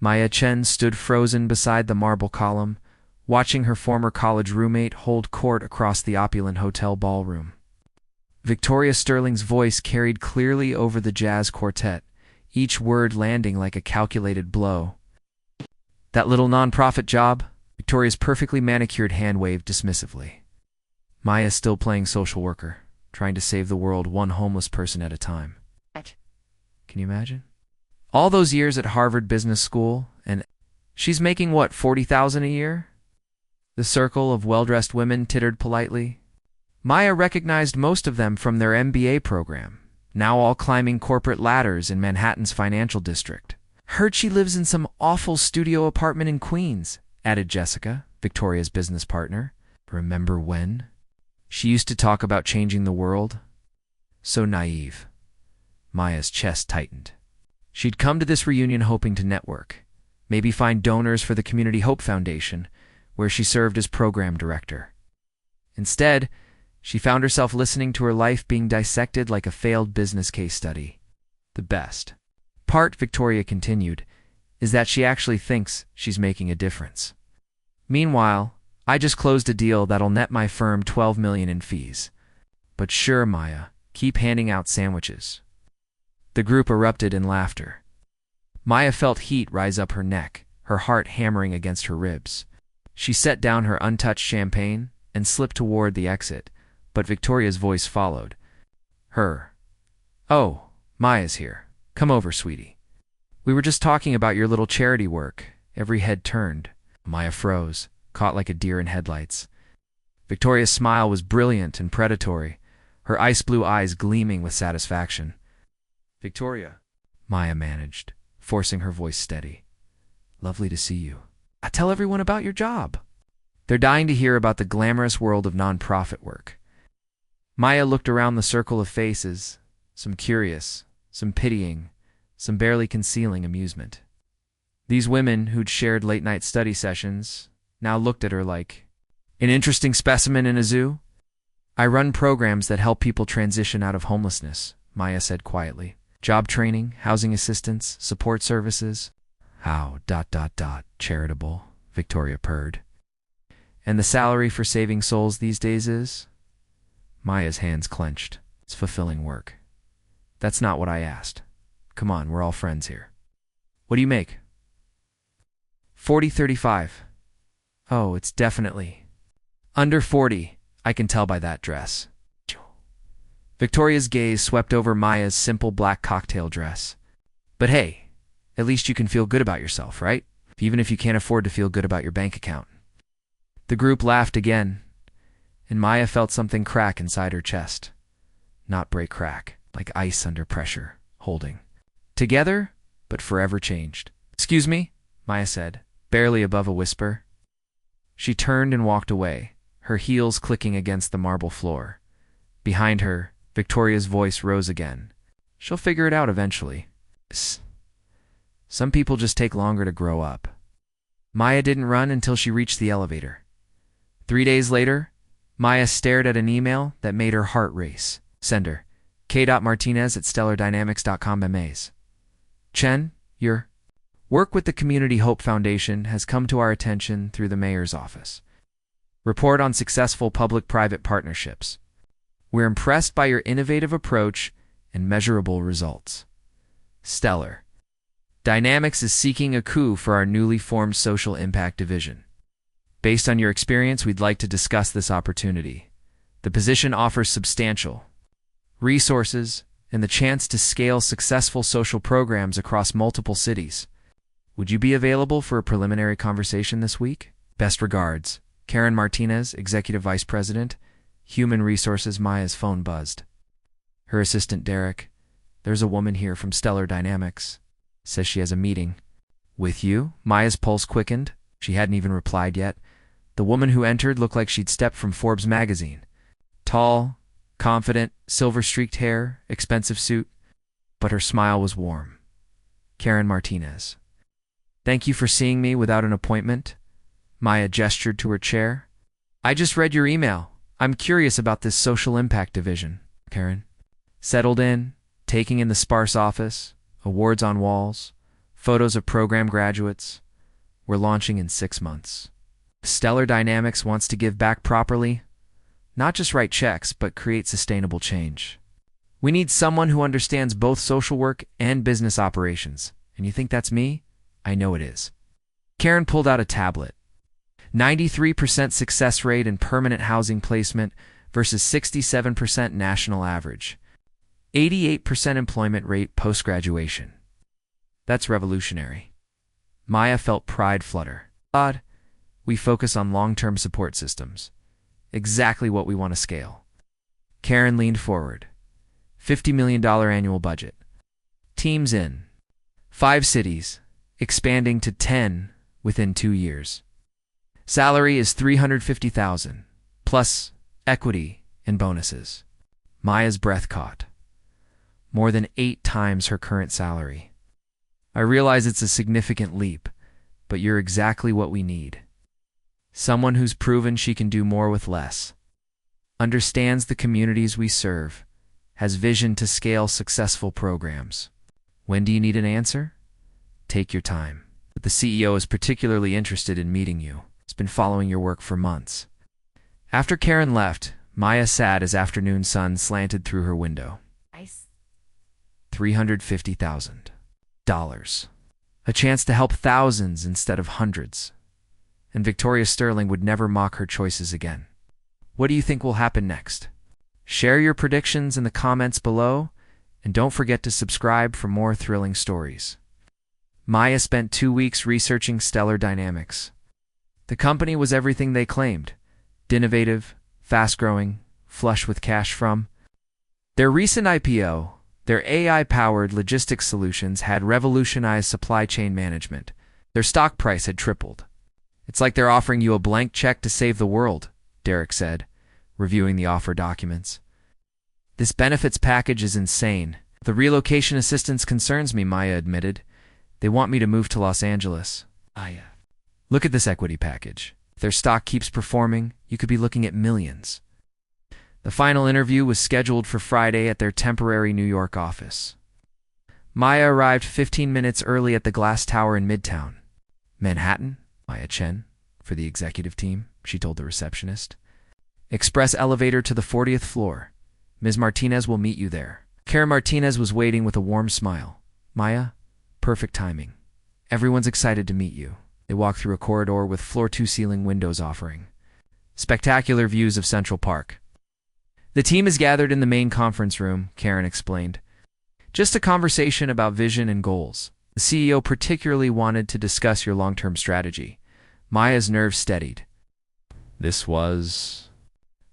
Maya Chen stood frozen beside the marble column, watching her former college roommate hold court across the opulent hotel ballroom. Victoria Sterling's voice carried clearly over the jazz quartet, each word landing like a calculated blow. "That little non-profit job?" Victoria's perfectly manicured hand waved dismissively. Maya still playing social worker, trying to save the world one homeless person at a time. Can you imagine? All those years at Harvard Business School, and she's making what, $40,000 a year? The circle of well-dressed women tittered politely. Maya recognized most of them from their MBA program, now all climbing corporate ladders in Manhattan's financial district. "Heard she lives in some awful studio apartment in Queens," added Jessica, Victoria's business partner. Remember when? She used to talk about changing the world. So naive. Maya's chest tightened. She'd come to this reunion hoping to network, maybe find donors for the Community Hope Foundation, where she served as program director. Instead, she found herself listening to her life being dissected like a failed business case study. The best part, Victoria continued, is that she actually thinks she's making a difference. "Meanwhile, I just closed a deal that'll net my firm $12 million in fees. But sure, Maya, keep handing out sandwiches." The group erupted in laughter. Maya felt heat rise up her neck, her heart hammering against her ribs. She set down her untouched champagne and slipped toward the exit, but Victoria's voice followed. "Oh, Maya's here. Come over, sweetie. We were just talking about your little charity work." Every head turned. Maya froze, caught like a deer in headlights. Victoria's smile was brilliant and predatory, her ice-blue eyes gleaming with satisfaction. "Victoria," Maya managed, forcing her voice steady. "Lovely to see you. Tell everyone about your job. They're dying to hear about the glamorous world of nonprofit work." Maya looked around the circle of faces, some curious, some pitying, some barely concealing amusement. These women who'd shared late-night study sessions now looked at her like an interesting specimen in a zoo. "I run programs that help people transition out of homelessness," Maya said quietly. "Job training, housing assistance, support services." "How ... charitable," Victoria purred. "And the salary for saving souls these days is?" Maya's hands clenched. "It's fulfilling work." "That's not what I asked. Come on, we're all friends here. What do you make?" 40-35. "Oh, it's definitely under 40. I can tell by that dress." Victoria's gaze swept over Maya's simple black cocktail dress. "But hey, at least you can feel good about yourself, right? Even if you can't afford to feel good about your bank account." The group laughed again, and Maya felt something crack inside her chest. Not break, crack, like ice under pressure, holding together, but forever changed. "Excuse me," Maya said, barely above a whisper. She turned and walked away, her heels clicking against the marble floor. Behind her, Victoria's voice rose again. "She'll figure it out eventually. Some people just take longer to grow up." Maya didn't run until she reached the elevator. 3 days later, Maya stared at an email that made her heart race. Sender, k.martinez@stellardynamics.com MAs. "Chen, your work with the Community Hope Foundation has come to our attention through the mayor's office. Report on successful public-private partnerships. We're impressed by your innovative approach and measurable results. Stellar Dynamics is seeking a coup for our newly formed social impact division. Based on your experience, we'd like to discuss this opportunity. The position offers substantial resources and the chance to scale successful social programs across multiple cities. Would you be available for a preliminary conversation this week? Best regards, Karen Martinez, Executive Vice President, Human Resources." Maya's phone buzzed. Her assistant, Derek, "There's a woman here from Stellar Dynamics. Says she has a meeting." "With you?" Maya's pulse quickened. She hadn't even replied yet. The woman who entered looked like she'd stepped from Forbes magazine. Tall, confident, silver-streaked hair, expensive suit. But her smile was warm. "Karen Martinez. Thank you for seeing me without an appointment." Maya gestured to her chair. "I just read your email. I'm curious about this social impact division." Karen settled in, taking in the sparse office, awards on walls, Photos of program graduates. We're launching in 6 months. Stellar Dynamics wants to give back properly, not just write checks, but create sustainable change. We need someone who understands both social work and business operations. And you think that's me? I know it is. Karen pulled out a tablet. 93% success rate in permanent housing placement versus 67% national average. 88% employment rate post-graduation. That's revolutionary. Maya felt pride flutter. God, we focus on long-term support systems. Exactly what we want to scale. Karen leaned forward. $50 million annual budget. Teams in 5 cities, expanding to 10 within 2 years. Salary is $350,000, plus equity and bonuses. Maya's breath caught. More than 8 times her current salary. I realize it's a significant leap, but you're exactly what we need. Someone who's proven she can do more with less. Understands the communities we serve. Has vision to scale successful programs. When do you need an answer? Take your time. But the CEO is particularly interested in meeting you. He's been following your work for months. After Karen left, Maya sat as afternoon sun slanted through her window. Nice. $350,000. A chance to help thousands instead of hundreds. And Victoria Sterling would never mock her choices again. What do you think will happen next? Share your predictions in the comments below, and don't forget to subscribe for more thrilling stories. Maya spent 2 weeks researching Stellar Dynamics. The company was everything they claimed. Innovative, fast-growing, flush with cash from. Their recent IPO, their AI-powered logistics solutions had revolutionized supply chain management. Their stock price had tripled. It's like they're offering you a blank check to save the world, Derek said, reviewing the offer documents. This benefits package is insane. The relocation assistance concerns me, Maya admitted. They want me to move to Los Angeles. Look at this equity package. If their stock keeps performing, you could be looking at millions. The final interview was scheduled for Friday at their temporary New York office. Maya arrived 15 minutes early at the Glass Tower in Midtown. Manhattan, Maya Chen, for the executive team, she told the receptionist. Express elevator to the 40th floor. Ms. Martinez will meet you there. Karen Martinez was waiting with a warm smile. Maya, perfect timing. Everyone's excited to meet you. They walked through a corridor with floor-to-ceiling windows offering spectacular views of Central Park. The team is gathered in the main conference room, Karen explained. Just a conversation about vision and goals. The CEO particularly wanted to discuss your long-term strategy. Maya's nerves steadied. This was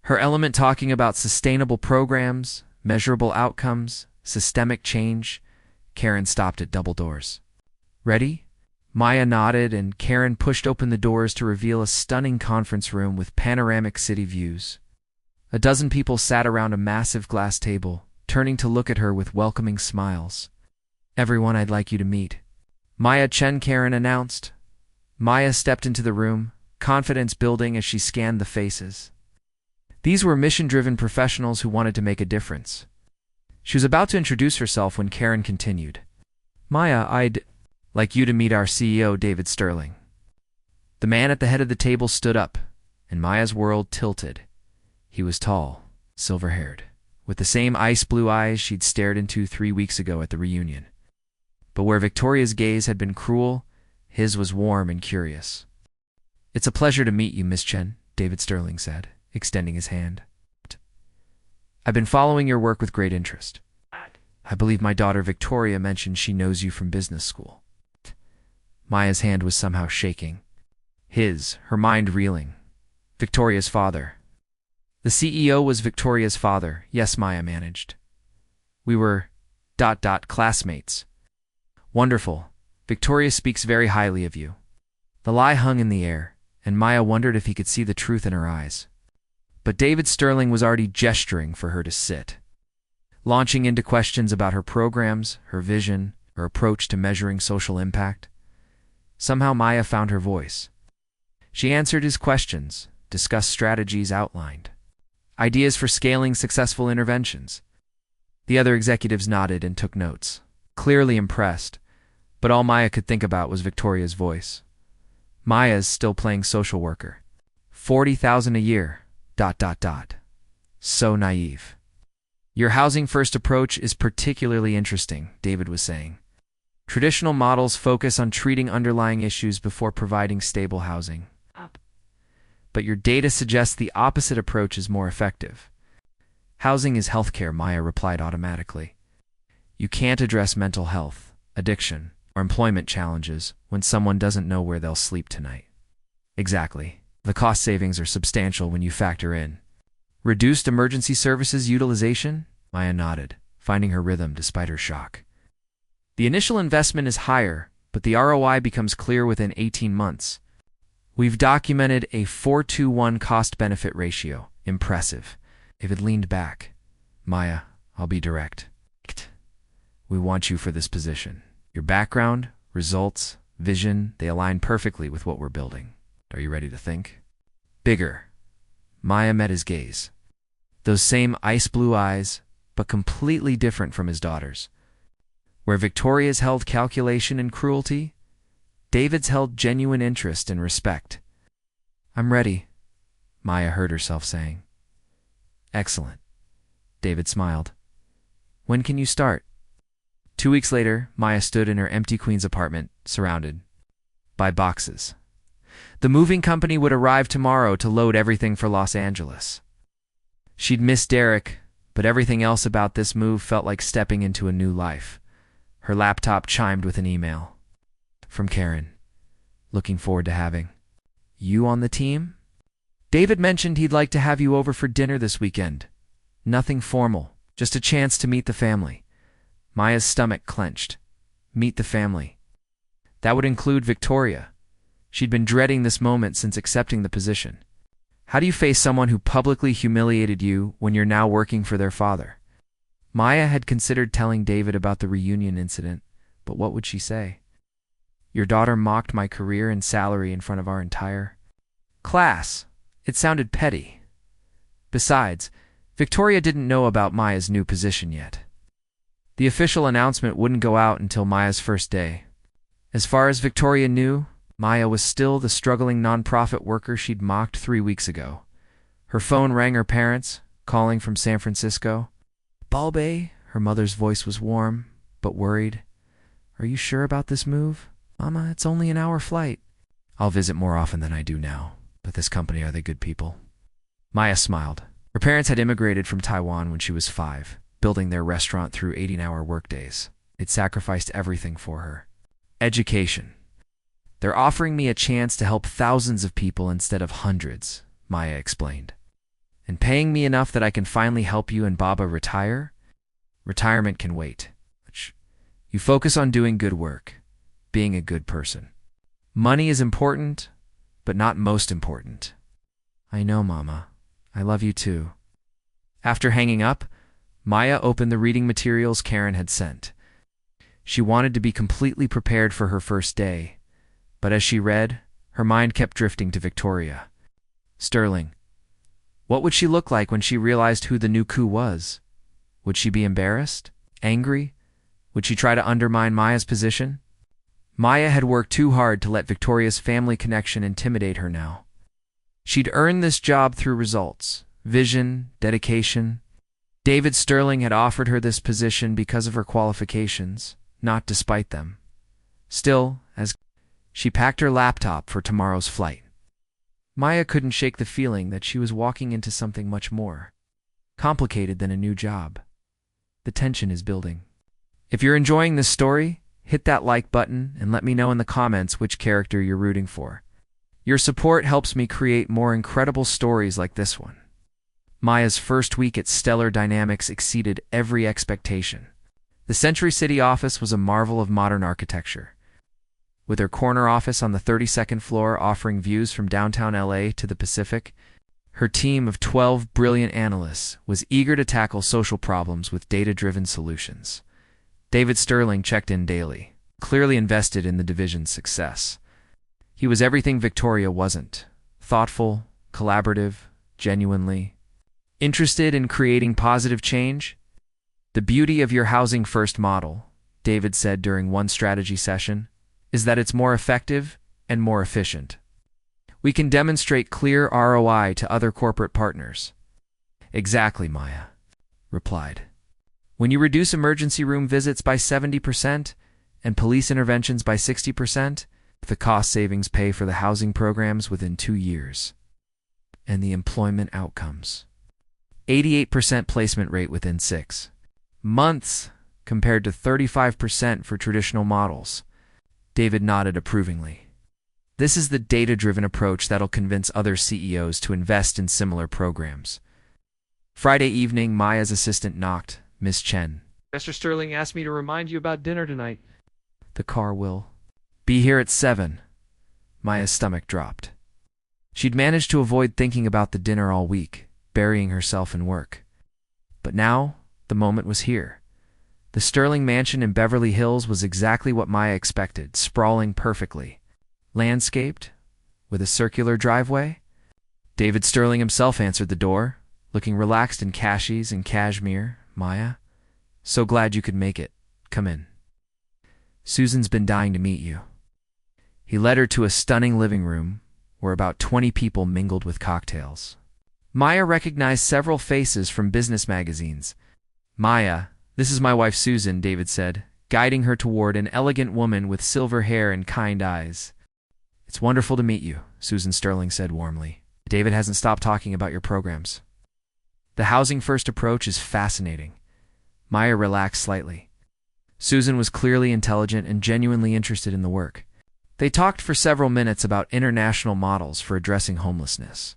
her element, talking about sustainable programs, measurable outcomes, systemic change. Karen stopped at double doors. Ready? Maya nodded, and Karen pushed open the doors to reveal a stunning conference room with panoramic city views. A dozen people sat around a massive glass table, turning to look at her with welcoming smiles. Everyone I'd like you to meet. Maya Chen, Karen announced. Maya stepped into the room, confidence building as she scanned the faces. These were mission-driven professionals who wanted to make a difference. She was about to introduce herself when Karen continued. Maya, I'd like you to meet our CEO, David Sterling. The man at the head of the table stood up, and Maya's world tilted. He was tall, silver-haired, with the same ice-blue eyes she'd stared into 3 weeks ago at the reunion. But where Victoria's gaze had been cruel, his was warm and curious. It's a pleasure to meet you, Miss Chen, David Sterling said, extending his hand. I've been following your work with great interest. I believe my daughter Victoria mentioned she knows you from business school. Maya's hand was somehow shaking. Her mind reeling. Victoria's father. The CEO was Victoria's father, yes, Maya managed. We were ... classmates. Wonderful. Victoria speaks very highly of you. The lie hung in the air, and Maya wondered if he could see the truth in her eyes. But David Sterling was already gesturing for her to sit, launching into questions about her programs, her vision, her approach to measuring social impact. Somehow Maya found her voice. She answered his questions, discussed strategies outlined, ideas for scaling successful interventions. The other executives nodded and took notes, clearly impressed. But all Maya could think about was Victoria's voice. Maya's still playing social worker. 40,000 a year. ... So naive. Your housing first approach is particularly interesting, David was saying. Traditional models focus on treating underlying issues before providing stable housing. But your data suggests the opposite approach is more effective. Housing is healthcare, Maya replied automatically. You can't address mental health, addiction, or employment challenges when someone doesn't know where they'll sleep tonight. Exactly. The cost savings are substantial when you factor in reduced emergency services utilization. Maya nodded, finding her rhythm despite her shock. The initial investment is higher, but the ROI becomes clear within 18 months. We've documented a 4-to-1 cost-benefit ratio. Impressive. David leaned back. Maya, I'll be direct. We want you for this position. Your background, results, vision, they align perfectly with what we're building. Are you ready to think? Bigger. Maya met his gaze. Those same ice-blue eyes, but completely different from his daughter's. Where Victoria's held calculation and cruelty, David's held genuine interest and respect. I'm ready, Maya heard herself saying. Excellent. David smiled. When can you start? 2 weeks later, Maya stood in her empty Queens apartment, surrounded by boxes. The moving company would arrive tomorrow to load everything for Los Angeles. She'd miss Derek, but everything else about this move felt like stepping into a new life. Her laptop chimed with an email. From Karen. Looking forward to having you on the team? David mentioned he'd like to have you over for dinner this weekend. Nothing formal, just a chance to meet the family. Maya's stomach clenched. Meet the family. That would include Victoria. She'd been dreading this moment since accepting the position. How do you face someone who publicly humiliated you when you're now working for their father? Maya had considered telling David about the reunion incident, but what would she say? Your daughter mocked my career and salary in front of our entire class. It sounded petty. Besides, Victoria didn't know about Maya's new position yet. The official announcement wouldn't go out until Maya's first day. As far as Victoria knew, Maya was still the struggling nonprofit worker she'd mocked 3 weeks ago. Her phone rang her parents, calling from San Francisco. Balbe, her mother's voice was warm, but worried. Are you sure about this move? Mama, it's only an hour flight. I'll visit more often than I do now. But this company, are they good people? Maya smiled. Her parents had immigrated from Taiwan when she was 5, building their restaurant through 18-hour workdays. They'd sacrificed everything for her. Education. They're offering me a chance to help thousands of people instead of hundreds, Maya explained. And paying me enough that I can finally help you and Baba retire? Retirement can wait. You focus on doing good work, being a good person. Money is important, but not most important. I know, Mama. I love you too. After hanging up, Maya opened the reading materials Karen had sent. She wanted to be completely prepared for her first day, but as she read, her mind kept drifting to Victoria. Sterling. What would she look like when she realized who the new coup was? Would she be embarrassed? Angry? Would she try to undermine Maya's position? Maya had worked too hard to let Victoria's family connection intimidate her now. She'd earned this job through results, vision, dedication. David Sterling had offered her this position because of her qualifications, not despite them. Still, as she packed her laptop for tomorrow's flight, Maya couldn't shake the feeling that she was walking into something much more complicated than a new job. The tension is building. If you're enjoying this story, hit that like button and let me know in the comments which character you're rooting for. Your support helps me create more incredible stories like this one. Maya's first week at Stellar Dynamics exceeded every expectation. The Century City office was a marvel of modern architecture. With her corner office on the 32nd floor offering views from downtown LA to the Pacific, her team of 12 brilliant analysts was eager to tackle social problems with data-driven solutions. David Sterling checked in daily, clearly invested in the division's success. He was everything Victoria wasn't: thoughtful, collaborative, genuinely interested in creating positive change. The beauty of your housing first model, David said during one strategy session, is that it's more effective and more efficient. We can demonstrate clear ROI to other corporate partners. Exactly, Maya replied. When you reduce emergency room visits by 70% and police interventions by 60%, the cost savings pay for the housing programs within 2 years. And the employment outcomes. 88% placement rate within 6 months compared to 35% for traditional models. David nodded approvingly. This is the data-driven approach that'll convince other CEOs to invest in similar programs. Friday evening, Maya's assistant knocked. Miss Chen. Mr. Sterling asked me to remind you about dinner tonight. The car will be here at 7. Maya's stomach dropped. She'd managed to avoid thinking about the dinner all week, burying herself in work. But now, the moment was here. The Sterling mansion in Beverly Hills was exactly what Maya expected, sprawling perfectly. Landscaped, with a circular driveway. David Sterling himself answered the door, looking relaxed in khakis and cashmere. Maya, so glad you could make it. Come in. Susan's been dying to meet you. He led her to a stunning living room where about 20 people mingled with cocktails. Maya recognized several faces from business magazines. Maya, this is my wife Susan, David said, guiding her toward an elegant woman with silver hair and kind eyes. It's wonderful to meet you, Susan Sterling said warmly. David hasn't stopped talking about your programs. The housing-first approach is fascinating. Maya relaxed slightly. Susan was clearly intelligent and genuinely interested in the work. They talked for several minutes about international models for addressing homelessness.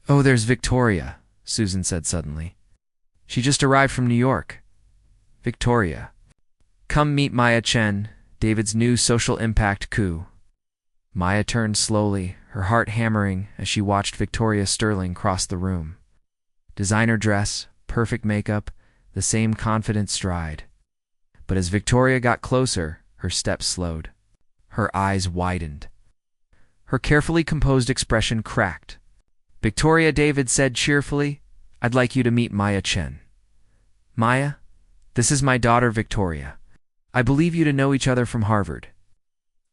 Oh, there's Victoria, Susan said suddenly. She just arrived from New York. Victoria. Come meet Maya Chen, David's new social impact coup. Maya turned slowly, her heart hammering as she watched Victoria Sterling cross the room. Designer dress, perfect makeup, the same confident stride. But as Victoria got closer, her steps slowed. Her eyes widened. Her carefully composed expression cracked. Victoria, David said cheerfully, I'd like you to meet Maya Chen. Maya, this is my daughter Victoria. I believe you to know each other from Harvard.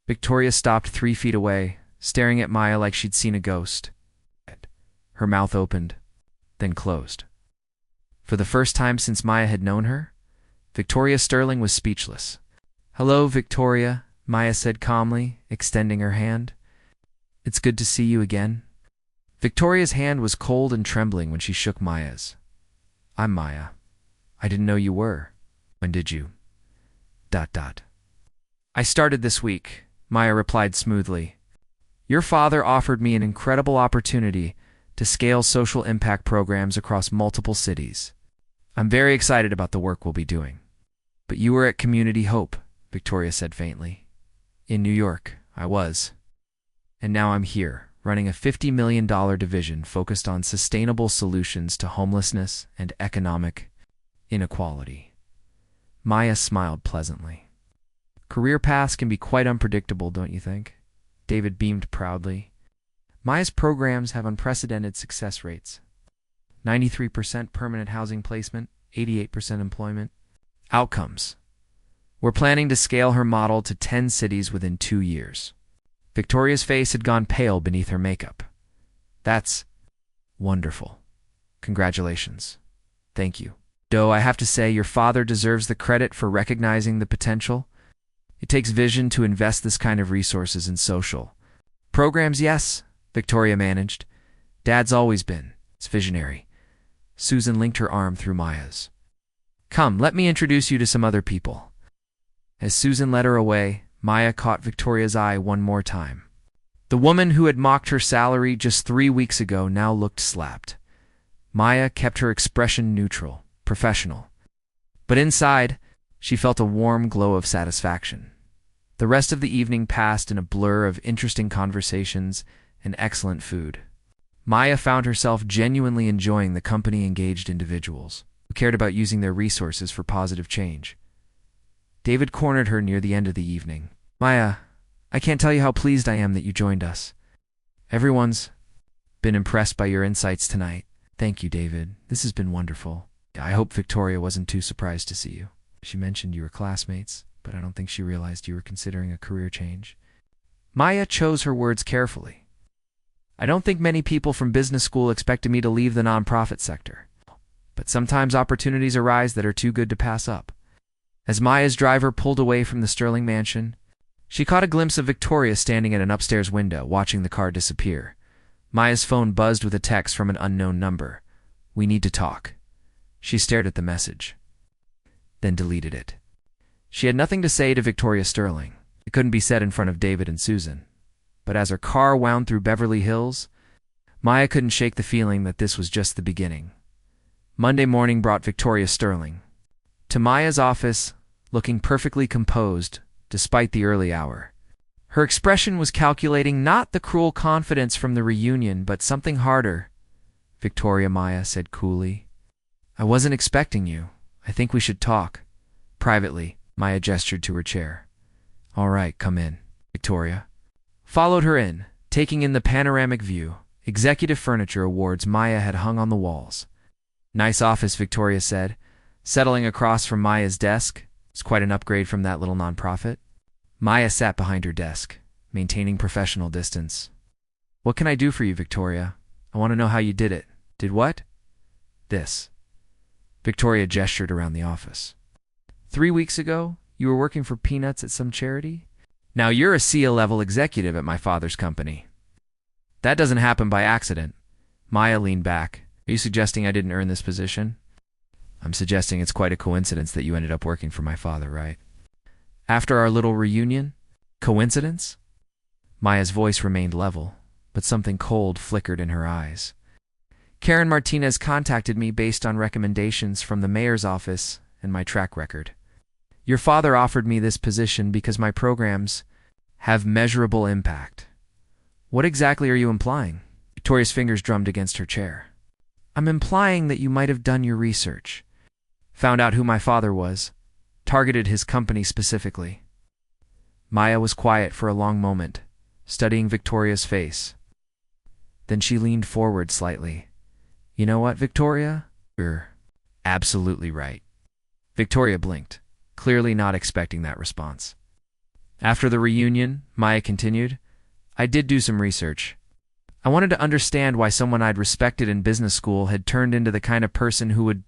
Victoria stopped 3 feet away, staring at Maya like she'd seen a ghost. Her mouth opened, then closed. For the first time since Maya had known her, Victoria Sterling was speechless. Hello, Victoria, Maya said calmly, extending her hand. It's good to see you again. Victoria's hand was cold and trembling when she shook Maya's. I'm Maya. I didn't know you were. When did you? ... I started this week, Maya replied smoothly. Your father offered me an incredible opportunity to scale social impact programs across multiple cities. I'm very excited about the work we'll be doing. But you were at Community Hope, Victoria said faintly. In New York, I was. And now I'm here, running a $50 million division focused on sustainable solutions to homelessness and economic inequality. Maya smiled pleasantly. Career paths can be quite unpredictable, don't you think? David beamed proudly. Maya's programs have unprecedented success rates. 93% permanent housing placement, 88% employment. Outcomes. We're planning to scale her model to 10 cities within 2 years. Victoria's face had gone pale beneath her makeup. That's wonderful. Congratulations. Thank you. Though I have to say your father deserves the credit for recognizing the potential. It takes vision to invest this kind of resources in social programs, yes, Victoria managed. Dad's always been. It's visionary. Susan linked her arm through Maya's. Come, let me introduce you to some other people. As Susan led her away, Maya caught Victoria's eye one more time. The woman who had mocked her salary just 3 weeks ago now looked slapped. Maya kept her expression neutral, professional. But inside, she felt a warm glow of satisfaction. The rest of the evening passed in a blur of interesting conversations and excellent food. Maya found herself genuinely enjoying the company-engaged individuals who cared about using their resources for positive change. David cornered her near the end of the evening. Maya, I can't tell you how pleased I am that you joined us. Everyone's been impressed by your insights tonight. Thank you, David. This has been wonderful. I hope Victoria wasn't too surprised to see you. She mentioned you were classmates. but I don't think she realized you were considering a career change. Maya chose her words carefully. I don't think many people from business school expected me to leave the nonprofit sector, but sometimes opportunities arise that are too good to pass up. As Maya's driver pulled away from the Sterling mansion, she caught a glimpse of Victoria standing at an upstairs window, watching the car disappear. Maya's phone buzzed with a text from an unknown number. "We need to talk." She stared at the message, then deleted it. She had nothing to say to Victoria Sterling. It couldn't be said in front of David and Susan. But as her car wound through Beverly Hills, Maya couldn't shake the feeling that this was just the beginning. Monday morning brought Victoria Sterling to Maya's office, looking perfectly composed despite the early hour. Her expression was calculating, not the cruel confidence from the reunion, but something harder. "Victoria," Maya said coolly, "I wasn't expecting you. I think we should talk." Privately, Maya gestured to her chair. "All right, come in." Victoria followed her in, taking in the panoramic view. Executive furniture awards Maya had hung on the walls. "Nice office," Victoria said, settling across from Maya's desk. It's quite an upgrade from that little nonprofit. Maya sat behind her desk, maintaining professional distance. "What can I do for you, Victoria? I want to know how you did it." "Did what?" "This." Victoria gestured around the office. 3 weeks ago, you were working for peanuts at some charity? Now you're a C-level executive at my father's company. That doesn't happen by accident. Maya leaned back. "Are you suggesting I didn't earn this position?" "I'm suggesting it's quite a coincidence that you ended up working for my father, right?" "After our little reunion? Coincidence?" Maya's voice remained level, but something cold flickered in her eyes. "Karen Martinez contacted me based on recommendations from the mayor's office and my track record. Your father offered me this position because my programs have measurable impact." "What exactly are you implying?" Victoria's fingers drummed against her chair. "I'm implying that you might have done your research, found out who my father was, targeted his company specifically." Maya was quiet for a long moment, studying Victoria's face. Then she leaned forward slightly. "You know what, Victoria? You're absolutely right." Victoria blinked, clearly not expecting that response. "After the reunion," Maya continued, "I did do some research. I wanted to understand why someone I'd respected in business school had turned into the kind of person who would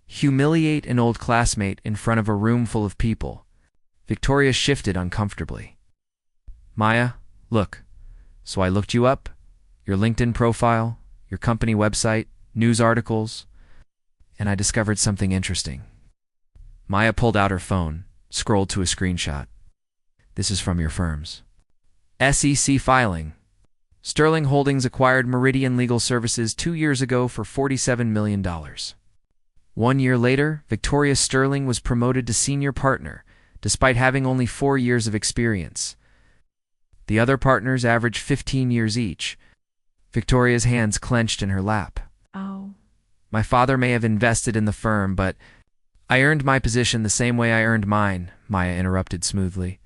humiliate an old classmate in front of a room full of people." Victoria shifted uncomfortably. "Maya, look. So I looked you up, your LinkedIn profile, your company website, news articles, and I discovered something interesting." Maya pulled out her phone, scrolled to a screenshot. "This is from your firm's SEC filing. Sterling Holdings acquired Meridian Legal Services 2 years ago for $47 million. 1 year later, Victoria Sterling was promoted to senior partner, despite having only 4 years of experience. The other partners averaged 15 years each." Victoria's hands clenched in her lap. "Oh." "My father may have invested in the firm, but I earned my position the same way I earned mine," Maya interrupted smoothly.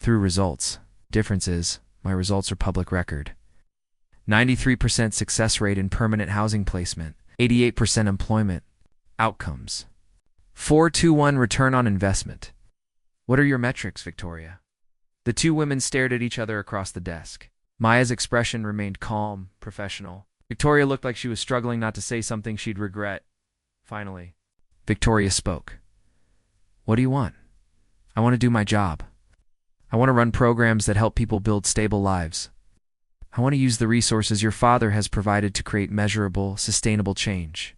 "Through results. Difference is, my results are public record. 93% success rate in permanent housing placement, 88% employment outcomes, 4-to-1 return on investment." "What are your metrics, Victoria?" The two women stared at each other across the desk. Maya's expression remained calm, professional. Victoria looked like she was struggling not to say something she'd regret. Finally, Victoria spoke. "What do you want?" "I want to do my job. I want to run programs that help people build stable lives. I want to use the resources your father has provided to create measurable, sustainable change."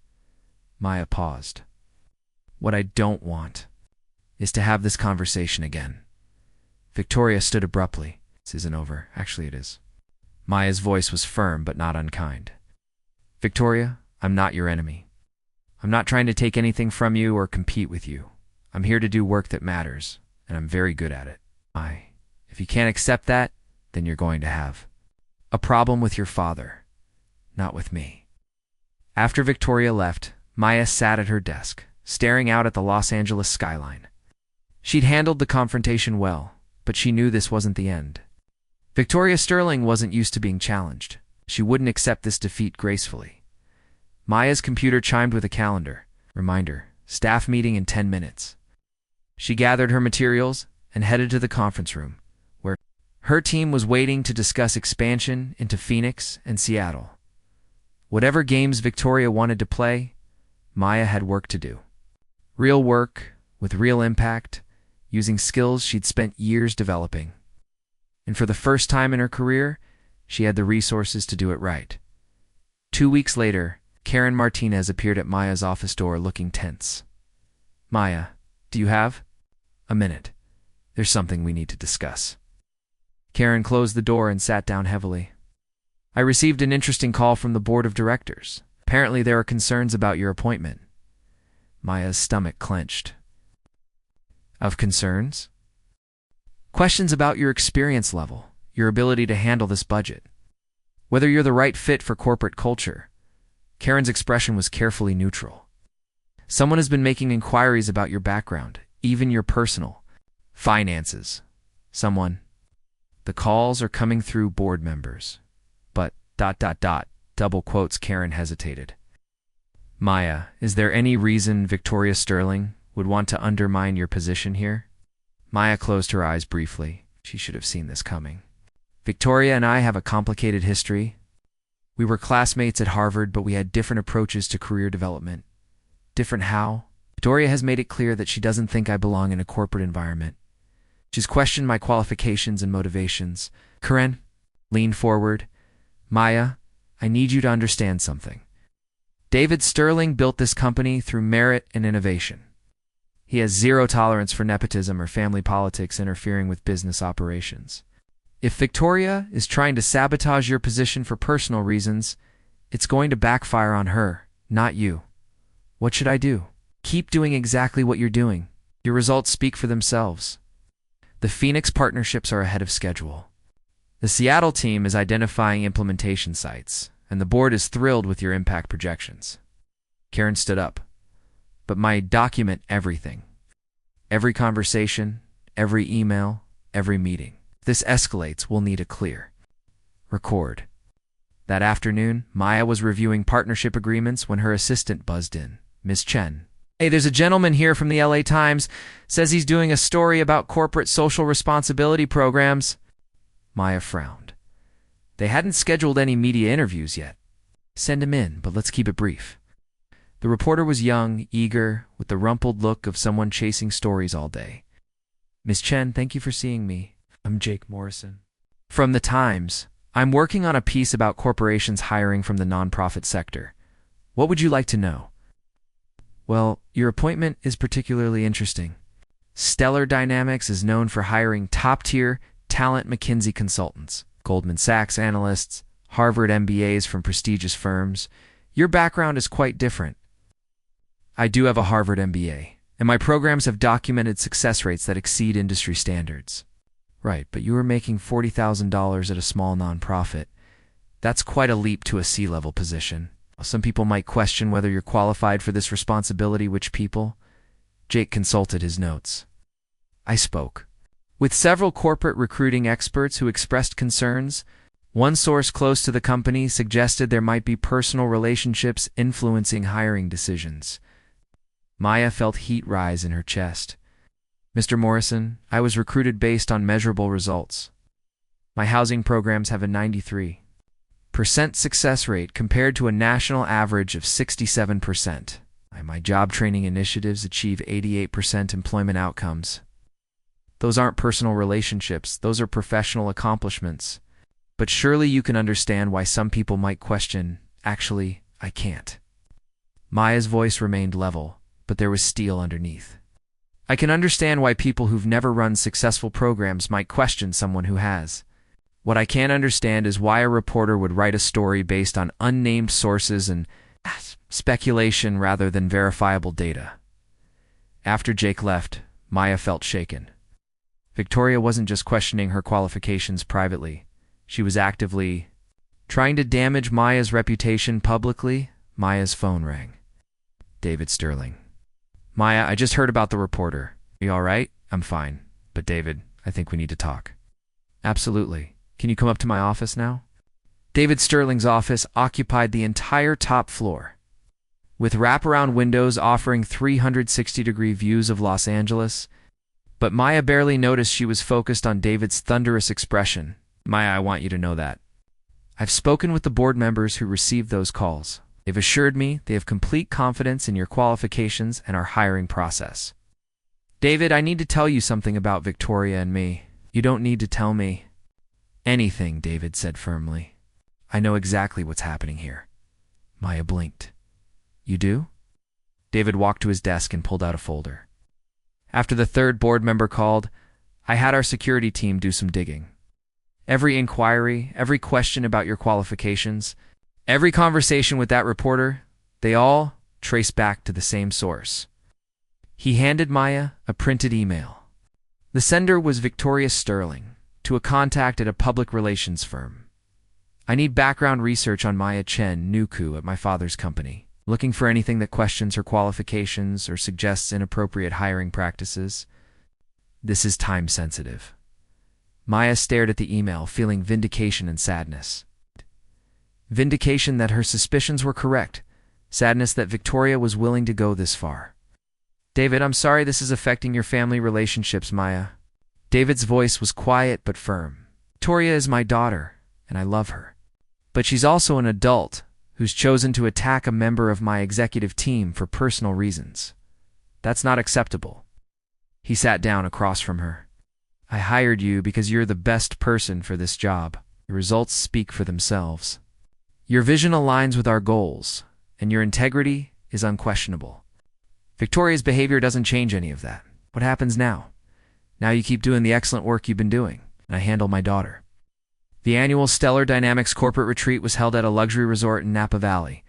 Maya paused. "What I don't want is to have this conversation again." Victoria stood abruptly. "This isn't over. Actually, it is." Maya's voice was firm but not unkind. "Victoria, I'm not your enemy. I'm not trying to take anything from you or compete with you. I'm here to do work that matters, and I'm very good at it. If you can't accept that, then you're going to have a problem with your father, not with me." After Victoria left, Maya sat at her desk, staring out at the Los Angeles skyline. She'd handled the confrontation well, but she knew this wasn't the end. Victoria Sterling wasn't used to being challenged. She wouldn't accept this defeat gracefully. Maya's computer chimed with a calendar. Reminder, staff meeting in 10 minutes. She gathered her materials, and headed to the conference room, where her team was waiting to discuss expansion into Phoenix and Seattle. Whatever games Victoria wanted to play, Maya had work to do. Real work, with real impact, using skills she'd spent years developing. And for the first time in her career, she had the resources to do it right. 2 weeks later, Karen Martinez appeared at Maya's office door looking tense. "Maya, do you have a minute? There's something we need to discuss." Karen closed the door and sat down heavily. "I received an interesting call from the board of directors. Apparently there are concerns about your appointment." Maya's stomach clenched. "Of concerns?" "Questions about your experience level, your ability to handle this budget, whether you're the right fit for corporate culture." Karen's expression was carefully neutral. "Someone has been making inquiries about your background, even your personal finances. Someone. The calls are coming through board members. But, ... double quotes." Karen hesitated. "Maya, is there any reason Victoria Sterling would want to undermine your position here?" Maya closed her eyes briefly. She should have seen this coming. "Victoria and I have a complicated history. We were classmates at Harvard, but we had different approaches to career development. Different how? Victoria has made it clear that she doesn't think I belong in a corporate environment. She's questioned my qualifications and motivations." Karen leaned forward. "Maya, I need you to understand something. David Sterling built this company through merit and innovation. He has zero tolerance for nepotism or family politics interfering with business operations. If Victoria is trying to sabotage your position for personal reasons, it's going to backfire on her, not you. What should I do?" "Keep doing exactly what you're doing. Your results speak for themselves. The Phoenix partnerships are ahead of schedule. The Seattle team is identifying implementation sites, and the board is thrilled with your impact projections." Karen stood up. "But my document everything. Every conversation, every email, every meeting. If this escalates, we'll need a clear record." That afternoon, Maya was reviewing partnership agreements when her assistant buzzed in. "Miss Chen. Hey, there's a gentleman here from the LA Times. Says he's doing a story about corporate social responsibility programs." Maya frowned. They hadn't scheduled any media interviews yet. "Send him in, but let's keep it brief." The reporter was young, eager, with the rumpled look of someone chasing stories all day. "Miss Chen, thank you for seeing me. I'm Jake Morrison from the Times. I'm working on a piece about corporations hiring from the nonprofit sector. What would you like to know?" "Well, your appointment is particularly interesting. Stellar Dynamics is known for hiring top-tier talent McKinsey consultants, Goldman Sachs analysts, Harvard MBAs from prestigious firms. Your background is quite different." "I do have a Harvard MBA, and my programs have documented success rates that exceed industry standards." "Right, but you were making $40,000 at a small nonprofit. That's quite a leap to a C-level position. Some people might question whether you're qualified for this responsibility." "Which people?" Jake consulted his notes. "I spoke with several corporate recruiting experts who expressed concerns. One source close to the company suggested there might be personal relationships influencing hiring decisions." Maya felt heat rise in her chest. "Mr. Morrison, I was recruited based on measurable results. My housing programs have a 93% success rate compared to a national average of 67%. My job training initiatives achieve 88% employment outcomes. Those aren't personal relationships, those are professional accomplishments. But surely you can understand why some people might question, actually, I can't." Maya's voice remained level, but there was steel underneath. "I can understand why people who've never run successful programs might question someone who has. What I can't understand is why a reporter would write a story based on unnamed sources and speculation rather than verifiable data." After Jake left, Maya felt shaken. Victoria wasn't just questioning her qualifications privately. She was actively trying to damage Maya's reputation publicly. Maya's phone rang. David Sterling. "Maya, I just heard about the reporter. Are you all right?" "I'm fine. But David, I think we need to talk." "Absolutely. Can you come up to my office now?" David Sterling's office occupied the entire top floor, with wraparound windows offering 360-degree views of Los Angeles. But Maya barely noticed she was focused on David's thunderous expression. Maya, I want you to know that. I've spoken with the board members who received those calls. They've assured me they have complete confidence in your qualifications and our hiring process. David, I need to tell you something about Victoria and me. You don't need to tell me anything, David said firmly. I know exactly what's happening here. Maya blinked. You do? David walked to his desk and pulled out a folder. After the third board member called, I had our security team do some digging. Every inquiry, every question about your qualifications, every conversation with that reporter, they all trace back to the same source. He handed Maya a printed email. The sender was Victoria Sterling, to a contact at a public relations firm. I need background research on Maya Chen Nuku at my father's company, looking for anything that questions her qualifications or suggests inappropriate hiring practices. This is time sensitive. Maya stared at the email, feeling vindication and sadness. Vindication that her suspicions were correct, sadness that Victoria was willing to go this far. David, I'm sorry this is affecting your family relationships, Maya. David's voice was quiet but firm. Victoria is my daughter, and I love her. But she's also an adult who's chosen to attack a member of my executive team for personal reasons. That's not acceptable. He sat down across from her. I hired you because you're the best person for this job. Your results speak for themselves. Your vision aligns with our goals, and your integrity is unquestionable. Victoria's behavior doesn't change any of that. What happens now? Now you keep doing the excellent work you've been doing, and I handle my daughter. The annual Stellar Dynamics corporate retreat was held at a luxury resort in Napa Valley.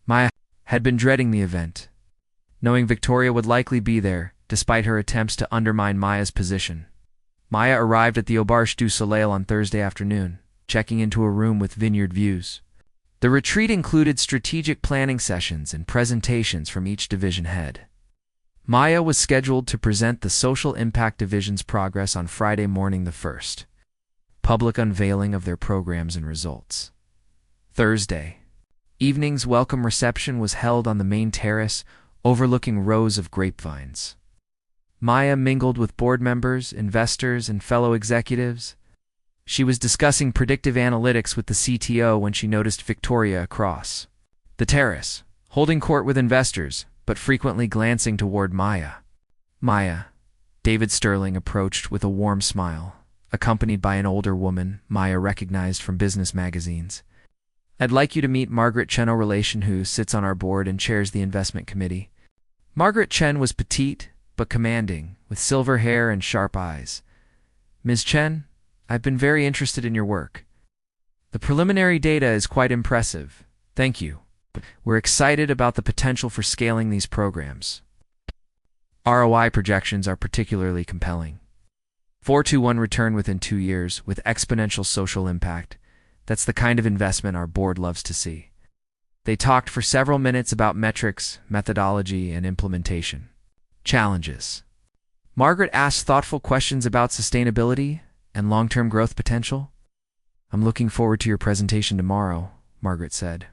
Maya had been dreading the event, knowing Victoria would likely be there, despite her attempts to undermine Maya's position. Maya arrived at the Auberge du Soleil on Thursday afternoon, checking into a room with vineyard views. The retreat included strategic planning sessions and presentations from each division head. Maya was scheduled to present the Social Impact Division's progress on Friday morning the 1st. Public unveiling of their programs and results. Thursday evening's welcome reception was held on the main terrace, overlooking rows of grapevines. Maya mingled with board members, investors, and fellow executives. She was discussing predictive analytics with the CTO when she noticed Victoria across the terrace, holding court with investors, but frequently glancing toward Maya. Maya, David Sterling approached with a warm smile, accompanied by an older woman Maya recognized from business magazines. I'd like you to meet Margaret Chen O'Relation, who sits on our board and chairs the investment committee. Margaret Chen was petite but commanding, with silver hair and sharp eyes. Ms. Chen, I've been very interested in your work. The preliminary data is quite impressive. Thank you. We're excited about the potential for scaling these programs. ROI projections are particularly compelling. 4-to-1 return within 2 years with exponential social impact. That's the kind of investment our board loves to see. They talked for several minutes about metrics, methodology, and implementation. Challenges. Margaret asked thoughtful questions about sustainability and long-term growth potential. I'm looking forward to your presentation tomorrow, Margaret said.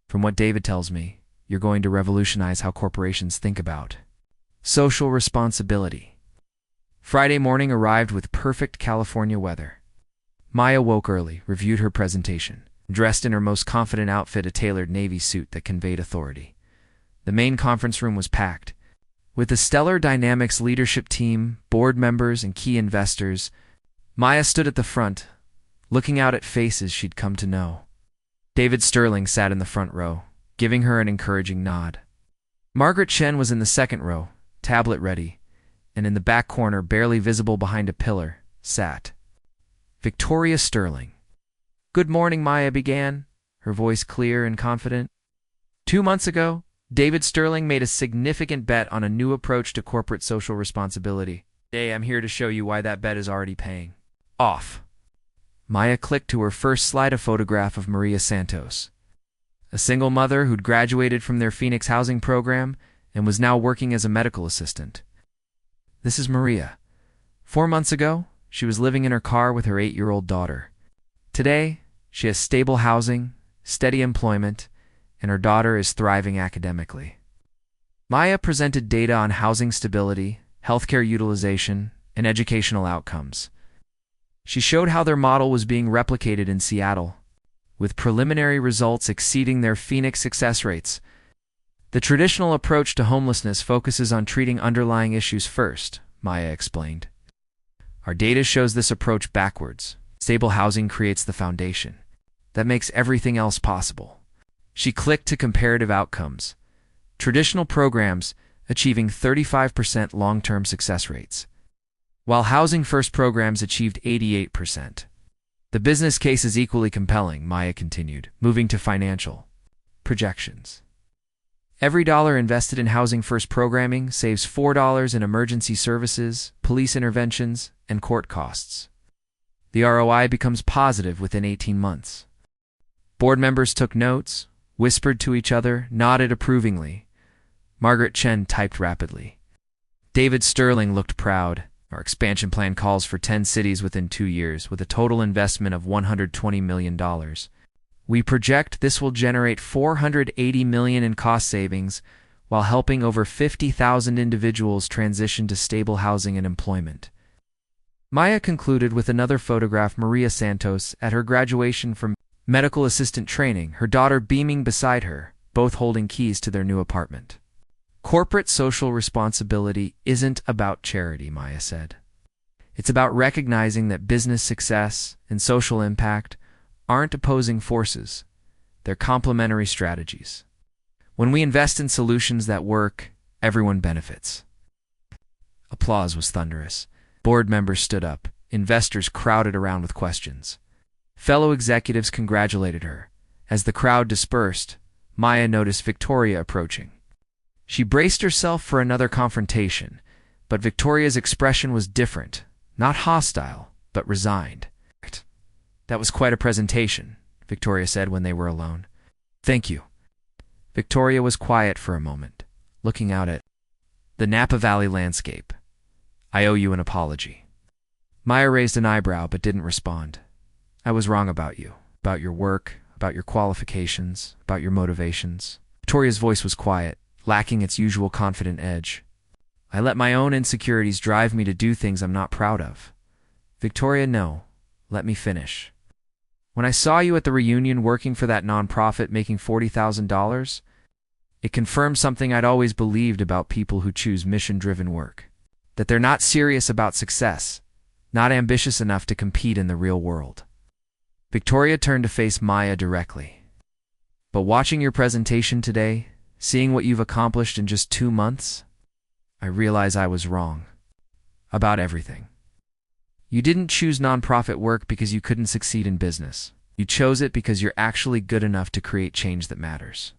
From what David tells me, you're going to revolutionize how corporations think about social responsibility. Friday morning arrived with perfect California weather. Maya woke early, reviewed her presentation, dressed in her most confident outfit, a tailored navy suit that conveyed authority. The main conference room was packed. With the Stellar Dynamics leadership team, board members, and key investors, Maya stood at the front, looking out at faces she'd come to know. David Sterling sat in the front row, giving her an encouraging nod. Margaret Chen was in the second row, tablet ready, and in the back corner, barely visible behind a pillar, sat Victoria Sterling. Good morning, Maya began, her voice clear and confident. 2 months ago, David Sterling made a significant bet on a new approach to corporate social responsibility. Today, I'm here to show you why that bet is already paying off. Maya clicked to her first slide, a photograph of Maria Santos, a single mother who'd graduated from their Phoenix housing program and was now working as a medical assistant. This is Maria. 4 months ago, she was living in her car with her 8-year-old daughter. Today, she has stable housing, steady employment, and her daughter is thriving academically. Maya presented data on housing stability, healthcare utilization, and educational outcomes. She showed how their model was being replicated in Seattle, with preliminary results exceeding their Phoenix success rates. The traditional approach to homelessness focuses on treating underlying issues first, Maya explained. Our data shows this approach backwards. Stable housing creates the foundation that makes everything else possible. She clicked to comparative outcomes. Traditional programs achieving 35% long-term success rates, while Housing First programs achieved 88%. The business case is equally compelling, Maya continued, moving to financial projections. Every dollar invested in Housing First programming saves $4 in emergency services, police interventions, and court costs. The ROI becomes positive within 18 months. Board members took notes, whispered to each other, nodded approvingly. Margaret Chen typed rapidly. David Sterling looked proud. Our expansion plan calls for 10 cities within 2 years, with a total investment of $120 million. We project this will generate $480 million in cost savings, while helping over 50,000 individuals transition to stable housing and employment. Maya concluded with another photograph. Maria Santos at her graduation from medical assistant training, her daughter beaming beside her, both holding keys to their new apartment. Corporate social responsibility isn't about charity, Maya said. It's about recognizing that business success and social impact aren't opposing forces. They're complementary strategies. When we invest in solutions that work, everyone benefits. Applause was thunderous. Board members stood up. Investors crowded around with questions. Fellow executives congratulated her. As the crowd dispersed, Maya noticed Victoria approaching. She braced herself for another confrontation, but Victoria's expression was different, not hostile, but resigned. That was quite a presentation, Victoria said when they were alone. Thank you. Victoria was quiet for a moment, looking out at the Napa Valley landscape. I owe you an apology. Maya raised an eyebrow but didn't respond. I was wrong about you, about your work, about your qualifications, about your motivations. Victoria's voice was quiet, lacking its usual confident edge. I let my own insecurities drive me to do things I'm not proud of. Victoria, no. Let me finish. When I saw you at the reunion working for that nonprofit making $40,000, it confirmed something I'd always believed about people who choose mission-driven work. That they're not serious about success, not ambitious enough to compete in the real world. Victoria turned to face Maya directly. But watching your presentation today, seeing what you've accomplished in just 2 months, I realize I was wrong. About everything. You didn't choose nonprofit work because you couldn't succeed in business. You chose it because you're actually good enough to create change that matters.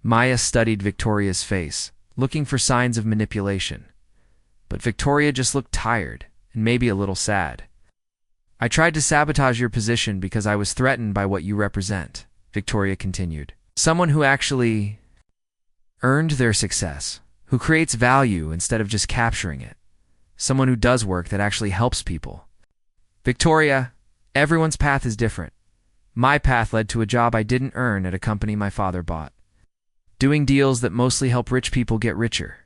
Maya studied Victoria's face, looking for signs of manipulation. But Victoria just looked tired, and maybe a little sad. I tried to sabotage your position because I was threatened by what you represent, Victoria continued. Someone who actually earned their success, who creates value instead of just capturing it. Someone who does work that actually helps people. Victoria, everyone's path is different. My path led to a job I didn't earn at a company my father bought. Doing deals that mostly help rich people get richer.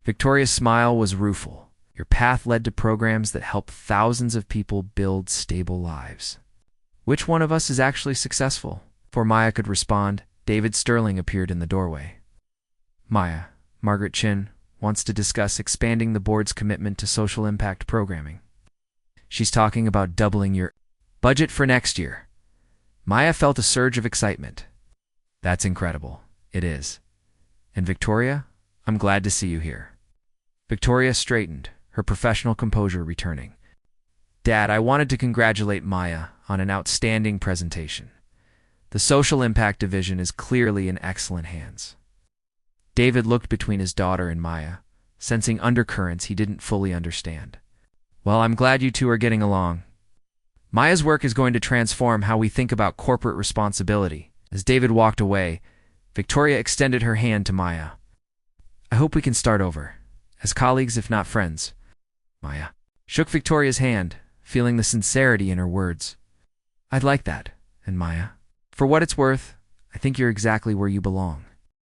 Victoria's smile was rueful. Your path led to programs that help thousands of people build stable lives. Which one of us is actually successful? Before Maya could respond, David Sterling appeared in the doorway. Maya, Margaret Chen, wants to discuss expanding the board's commitment to social impact programming. She's talking about doubling your budget for next year. Maya felt a surge of excitement. That's incredible. It is. And Victoria, I'm glad to see you here. Victoria straightened, her professional composure returning. Dad, I wanted to congratulate Maya on an outstanding presentation. The social impact division is clearly in excellent hands. David looked between his daughter and Maya, sensing undercurrents he didn't fully understand. Well, I'm glad you two are getting along. Maya's work is going to transform how we think about corporate responsibility. As David walked away, Victoria extended her hand to Maya. I hope we can start over, as colleagues if not friends. Maya shook Victoria's hand, feeling the sincerity in her words. I'd like that, and Maya, for what it's worth, I think you're exactly where you belong.